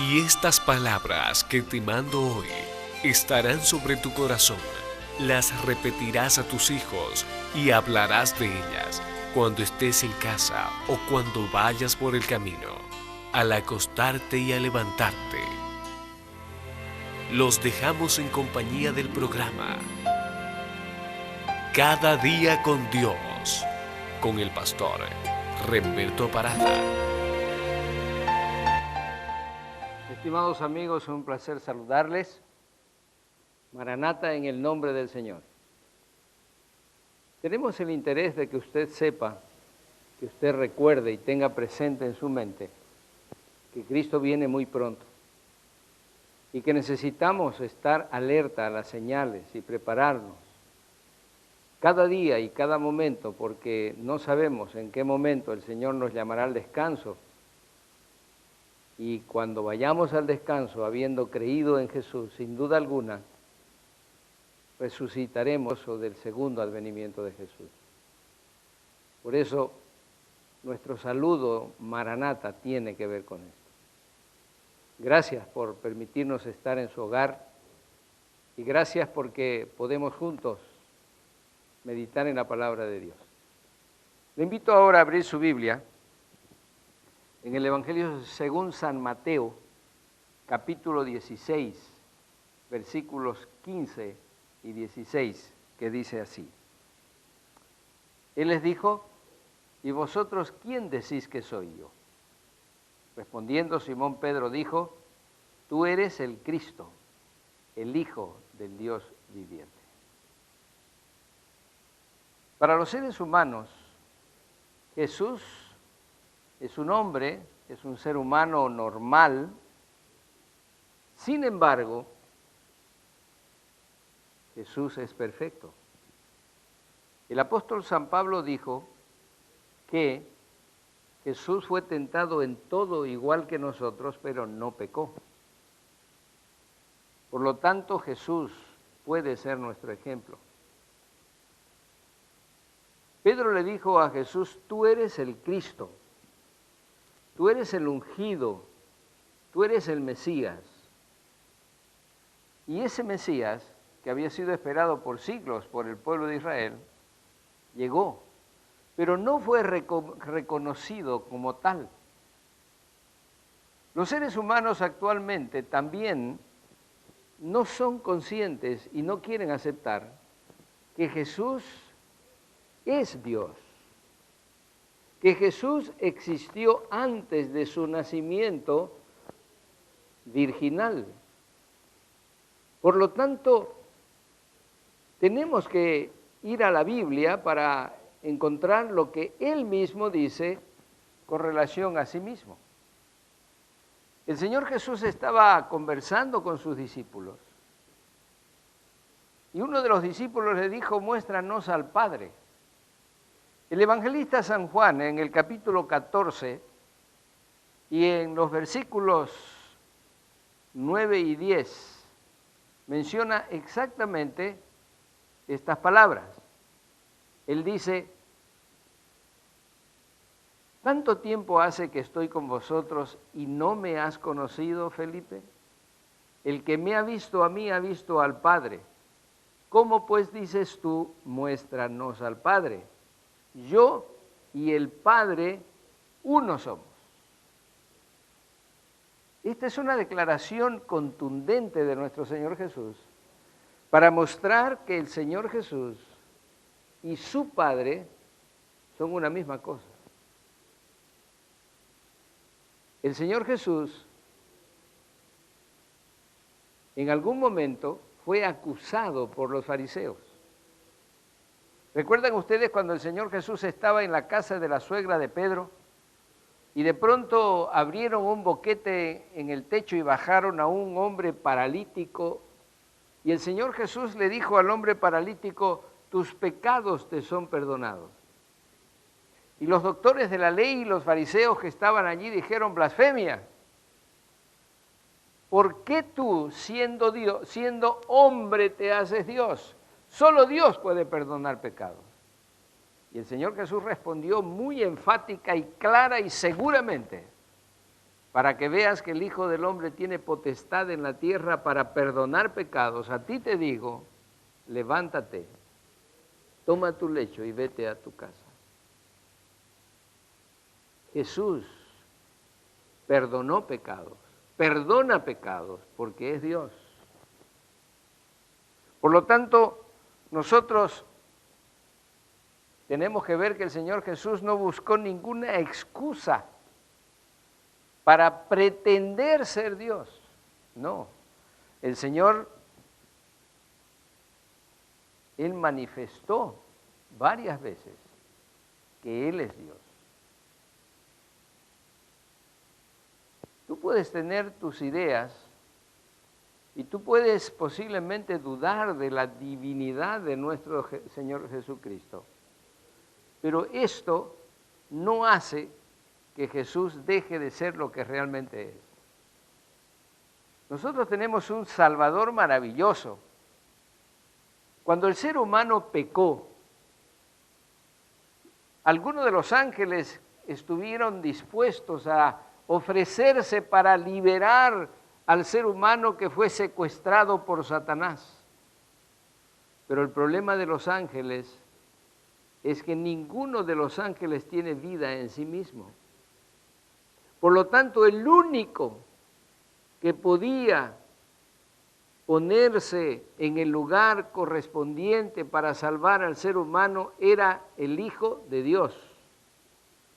Y estas palabras que te mando hoy estarán sobre tu corazón. Las repetirás a tus hijos y hablarás de ellas cuando estés en casa o cuando vayas por el camino, al acostarte y al levantarte. Los dejamos en compañía del programa Cada día con Dios, con el pastor Remberto Parada. Estimados amigos, un placer saludarles. Maranata en el nombre del Señor. Tenemos el interés de que usted sepa, que usted recuerde y tenga presente en su mente que Cristo viene muy pronto y que necesitamos estar alerta a las señales y prepararnos cada día y cada momento, porque no sabemos en qué momento el Señor nos llamará al descanso. Y cuando vayamos al descanso, habiendo creído en Jesús, sin duda alguna, resucitaremos del segundo advenimiento de Jesús. Por eso, nuestro saludo Maranata tiene que ver con esto. Gracias por permitirnos estar en su hogar y gracias porque podemos juntos meditar en la palabra de Dios. Le invito ahora a abrir su Biblia en el Evangelio según San Mateo, capítulo 16, versículos 15 y 16, que dice así. Él les dijo: ¿y vosotros quién decís que soy yo? Respondiendo Simón Pedro dijo: tú eres el Cristo, el Hijo del Dios viviente. Para los seres humanos, Jesús es un hombre, es un ser humano normal. Sin embargo, Jesús es perfecto. El apóstol San Pablo dijo que Jesús fue tentado en todo igual que nosotros, pero no pecó. Por lo tanto, Jesús puede ser nuestro ejemplo. Pedro le dijo a Jesús: tú eres el Cristo, tú eres el ungido, tú eres el Mesías. Y ese Mesías, que había sido esperado por siglos por el pueblo de Israel, llegó, pero no fue reconocido como tal. Los seres humanos actualmente también no son conscientes y no quieren aceptar que Jesús es Dios, que Jesús existió antes de su nacimiento virginal. Por lo tanto, tenemos que ir a la Biblia para encontrar lo que Él mismo dice con relación a sí mismo. El Señor Jesús estaba conversando con sus discípulos y uno de los discípulos le dijo: muéstranos al Padre. El evangelista San Juan, en el capítulo 14 y en los versículos 9 y 10, menciona exactamente estas palabras. Él dice: ¿tanto tiempo hace que estoy con vosotros y no me has conocido, Felipe? El que me ha visto a mí ha visto al Padre. ¿Cómo pues dices tú, muéstranos al Padre? Yo y el Padre uno somos. Esta es una declaración contundente de nuestro Señor Jesús para mostrar que el Señor Jesús y su Padre son una misma cosa. El Señor Jesús en algún momento fue acusado por los fariseos. ¿Recuerdan ustedes cuando el Señor Jesús estaba en la casa de la suegra de Pedro y de pronto abrieron un boquete en el techo y bajaron a un hombre paralítico? Y el Señor Jesús le dijo al hombre paralítico: tus pecados te son perdonados. Y los doctores de la ley y los fariseos que estaban allí dijeron: blasfemia. ¿Por qué tú, siendo Dios, siendo hombre, te haces Dios? Solo Dios puede perdonar pecados. Y el Señor Jesús respondió muy enfática y clara y seguramente: para que veas que el Hijo del Hombre tiene potestad en la tierra para perdonar pecados, a ti te digo, levántate, toma tu lecho y vete a tu casa. Jesús perdonó pecados, perdona pecados, porque es Dios. Por lo tanto, nosotros tenemos que ver que el Señor Jesús no buscó ninguna excusa para pretender ser Dios. No, el Señor, Él manifestó varias veces que Él es Dios. Tú puedes tener tus ideas y tú puedes posiblemente dudar de la divinidad de nuestro Señor Jesucristo, pero esto no hace que Jesús deje de ser lo que realmente es. Nosotros tenemos un Salvador maravilloso. Cuando el ser humano pecó, algunos de los ángeles estuvieron dispuestos a ofrecerse para liberar al ser humano que fue secuestrado por Satanás. Pero el problema de los ángeles es que ninguno de los ángeles tiene vida en sí mismo. Por lo tanto, el único que podía ponerse en el lugar correspondiente para salvar al ser humano era el Hijo de Dios.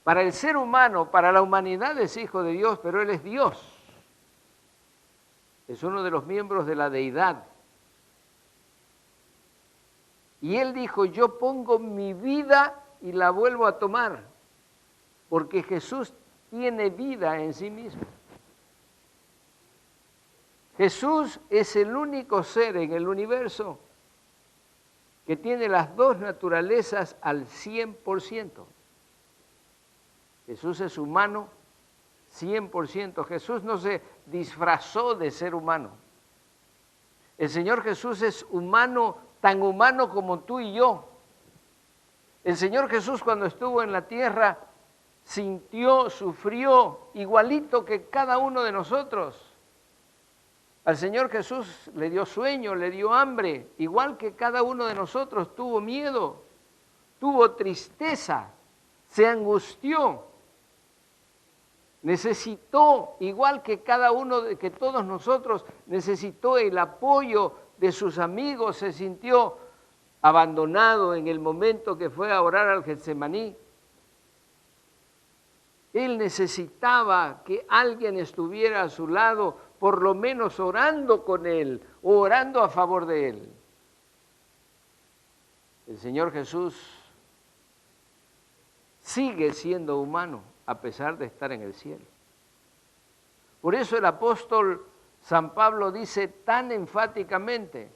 Para el ser humano, para la humanidad es Hijo de Dios, pero Él es Dios. Es uno de los miembros de la deidad. Y Él dijo, yo pongo mi vida y la vuelvo a tomar, porque Jesús tiene vida en sí mismo. Jesús es el único ser en el universo que tiene las dos naturalezas al 100%. Jesús es humano 100%. Jesús no se disfrazó de ser humano. El Señor Jesús es humano, tan humano como tú y yo. El Señor Jesús cuando estuvo en la tierra sintió, sufrió, igualito que cada uno de nosotros. Al Señor Jesús le dio sueño, le dio hambre, igual que cada uno de nosotros, tuvo miedo, tuvo tristeza, se angustió, necesitó, igual que cada uno, que todos nosotros, necesitó el apoyo de sus amigos, se sintió abandonado en el momento que fue a orar al Getsemaní. Él necesitaba que alguien estuviera a su lado, por lo menos orando con él, o orando a favor de él. El Señor Jesús sigue siendo humano, a pesar de estar en el cielo. Por eso el apóstol San Pablo dice tan enfáticamente,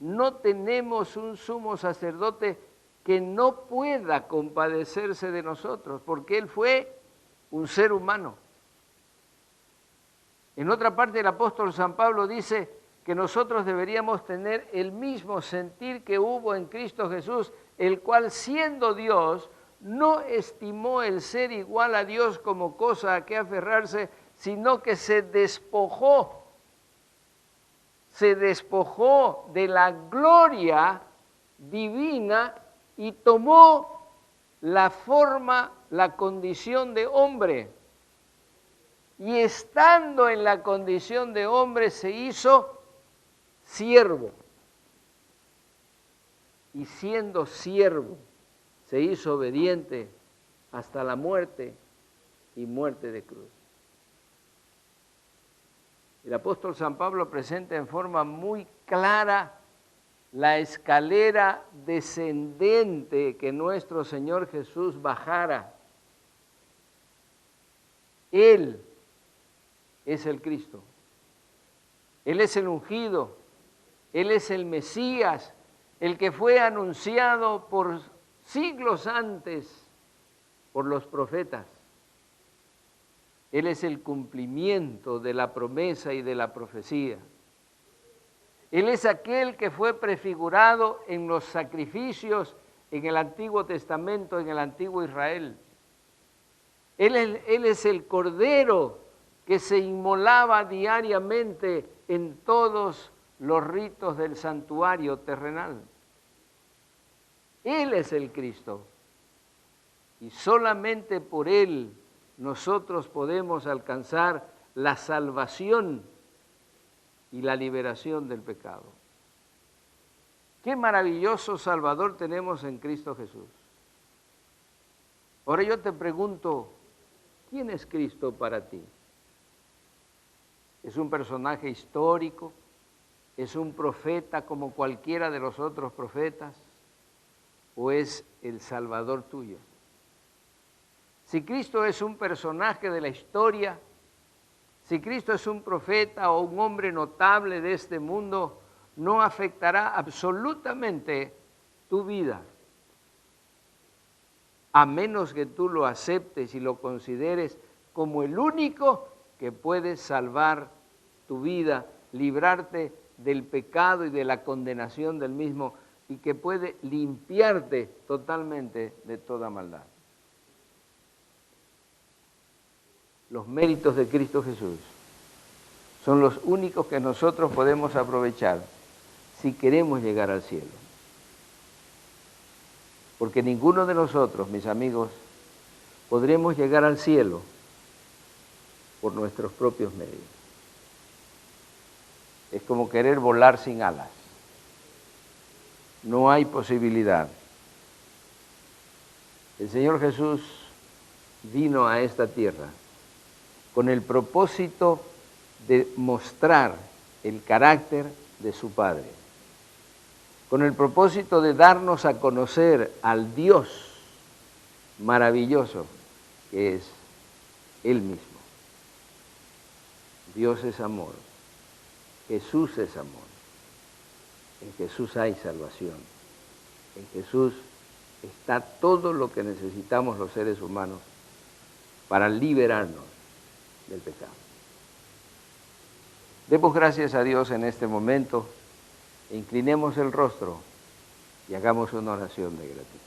no tenemos un sumo sacerdote que no pueda compadecerse de nosotros, porque Él fue un ser humano. En otra parte el apóstol San Pablo dice que nosotros deberíamos tener el mismo sentir que hubo en Cristo Jesús, el cual siendo Dios, no estimó el ser igual a Dios como cosa a que aferrarse, sino que se despojó de la gloria divina y tomó la forma, la condición de hombre. Y estando en la condición de hombre se hizo siervo. Y siendo siervo, se hizo obediente hasta la muerte y muerte de cruz. El apóstol San Pablo presenta en forma muy clara la escalera descendente que nuestro Señor Jesús bajara. Él es el Cristo. Él es el ungido. Él es el Mesías, el que fue anunciado por siglos antes por los profetas. Él es el cumplimiento de la promesa y de la profecía. Él es aquel que fue prefigurado en los sacrificios en el Antiguo Testamento, en el Antiguo Israel. Él es el Cordero que se inmolaba diariamente en todos los ritos del santuario terrenal. Él es el Cristo. Y solamente por Él nosotros podemos alcanzar la salvación y la liberación del pecado. Qué maravilloso Salvador tenemos en Cristo Jesús. Ahora yo te pregunto, ¿quién es Cristo para ti? ¿Es un personaje histórico? ¿Es un profeta como cualquiera de los otros profetas? ¿O es el Salvador tuyo? Si Cristo es un personaje de la historia, si Cristo es un profeta o un hombre notable de este mundo, no afectará absolutamente tu vida, a menos que tú lo aceptes y lo consideres como el único que puede salvar tu vida, librarte del pecado y de la condenación del mismo, y que puede limpiarte totalmente de toda maldad. Los méritos de Cristo Jesús son los únicos que nosotros podemos aprovechar si queremos llegar al cielo. Porque ninguno de nosotros, mis amigos, podremos llegar al cielo por nuestros propios medios. Es como querer volar sin alas. No hay posibilidad. El Señor Jesús vino a esta tierra con el propósito de mostrar el carácter de su Padre, con el propósito de darnos a conocer al Dios maravilloso que es Él mismo. Dios es amor, Jesús es amor, en Jesús hay salvación, en Jesús está todo lo que necesitamos los seres humanos para liberarnos del pecado. Demos gracias a Dios en este momento, inclinemos el rostro y hagamos una oración de gratitud.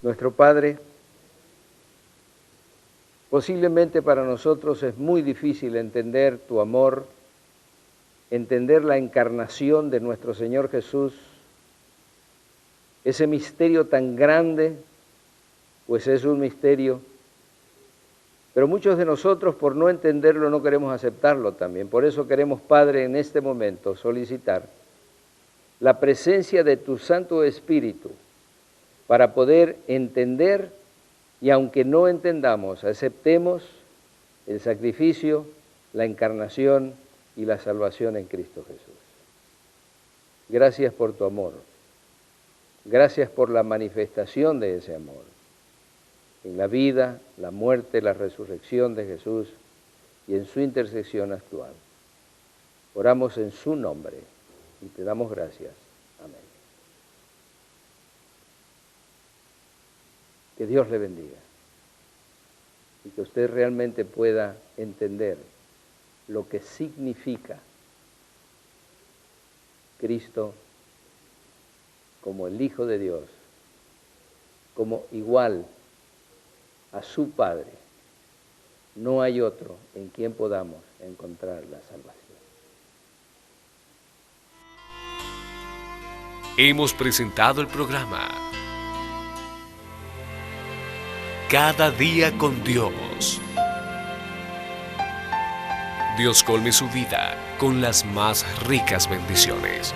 Nuestro Padre, posiblemente para nosotros es muy difícil entender tu amor, entender la encarnación de nuestro Señor Jesús, ese misterio tan grande, pues es un misterio. Pero muchos de nosotros, por no entenderlo, no queremos aceptarlo también. Por eso queremos, Padre, en este momento solicitar la presencia de tu Santo Espíritu para poder entender y, aunque no entendamos, aceptemos el sacrificio, la encarnación y la salvación en Cristo Jesús. Gracias por tu amor. Gracias por la manifestación de ese amor en la vida, la muerte, la resurrección de Jesús y en su intercesión actual. Oramos en su nombre y te damos gracias. Amén. Que Dios le bendiga y que usted realmente pueda entender lo que significa Cristo como el Hijo de Dios, como igual a su Padre. No hay otro en quien podamos encontrar la salvación. Hemos presentado el programa Cada día con Dios. Dios colme su vida con las más ricas bendiciones.